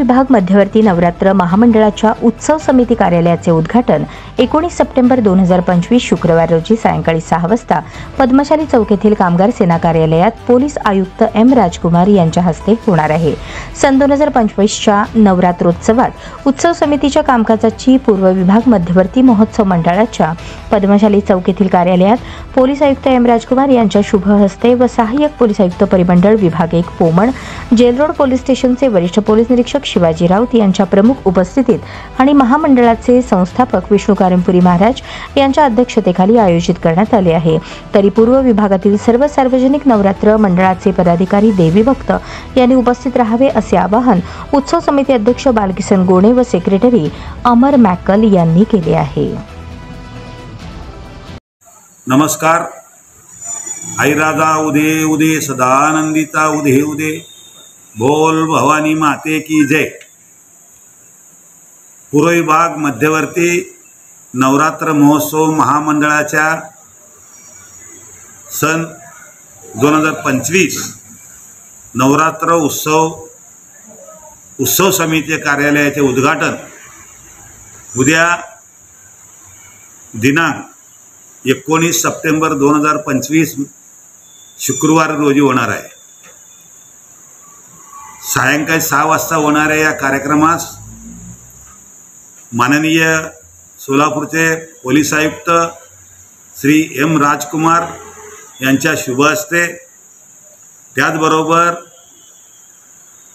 विभाग मध्यवर्ती नवरात्र महामंडळाच्या उत्सव समिती कार्यालयाचे उद्घाटन 19 सप्टेंबर 2025 शुक्रवार रोजी सायंकाळी 6 वाजता पद्मशाली चौक येथील कामगार सेना कार्यालयात पोलीस आयुक्त एम राजकुमार यांच्या हस्ते होणार आहे। सन 2025च्या नवरात्रोत्सवात उत्सव समितीच्या कामकाजाची पूर्व विभाग मध्यवर्ती महोत्सव मंडळाच्या पद्मशाली चौक येथील कार्यालयात पोलीस आयुक्त एम राजकुमार यांच्या शुभ हस्ते व सहाय्यक पोलीस आयुक्त परिमंडळ विभाग 1 पोमण, जेल रोड पोलीस स्टेशनचे वरिष्ठ पोलीस निरीक्षक शिवाजी राऊत यांच्या प्रमुख उपस्थितीत आणि महामंडळाचे संस्थापक विष्णू कारंपुरी महाराज यांच्या अध्यक्षतेखाली आयोजित करण्यात आले आहे। तरी पूर्व विभागातील सर्व सार्वजनिक नवरात्र मंडळाचे पदाधिकारी देवी भक्त यांनी उपस्थित राहावे असे आवाहन उत्सव समिती अध्यक्ष बालकिसन गोणे व सेक्रेटरी अमर मॅकल यांनी केले आहे। नमस्कार। आईराजा उदे उदे सदानंदिता उदे उदे, बोल भवानी माते की जय। पूर्व विभाग मध्यवर्ती नवरात्र महोत्सव महामंडळाच्या सन 2025 नवरात्र उत्सव समिती कार्यालयाचे उद्घाटन उद्या दिनांक 19 सप्टेंबर 2025 शुक्रवार रोजी होणार आहे। सायंकाळी 6 वाजता होणाऱ्या या कार्यक्रमास माननीय सोलापूरचे पोलीस आयुक्त श्री एम राजकुमार यांच्या शुभ हस्ते, त्याचबरोबर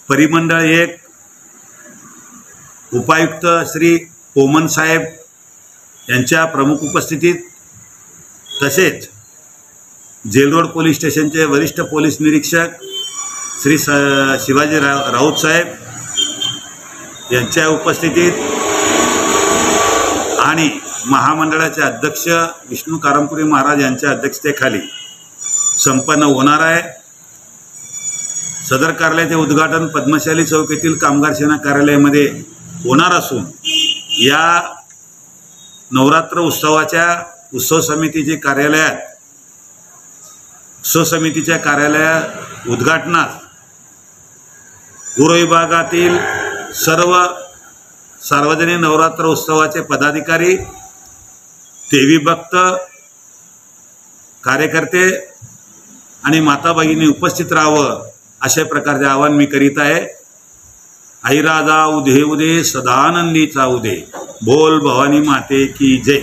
परिमंडळ 1 उपायुक्त श्री पोमन साहेब यांच्या प्रमुख उपस्थितीत, तसेच जेल रोड पोलीस स्टेशनचे वरिष्ठ पोलीस निरीक्षक श्री शिवाजी राऊत साहेब यांच्या उपस्थितीत आणि महामंडळाचे अध्यक्ष विष्णू कारंपुरी महाराज यांच्या अध्यक्षतेखाली संपन्न होणार आहे। सदर कार्यालयाचे उद्घाटन पद्मशाली चौक येथील कामगार सेना कार्यालयामध्ये होणार असून या नवरात्र उत्सव समितीच्या कार्यालयात उद्घाटनास पूर्व विभागातील सर्व सार्वजनिक नवरात्र उत्सवाचे पदाधिकारी, देवी भक्त, कार्यकर्ते आणि माता भगिनी उपस्थित राहावं अशा प्रकारचे आवाहन मी करीत आहे। आईराजा उदे उदे सदानंदीचा उदे, बोल भवानी माते की जय।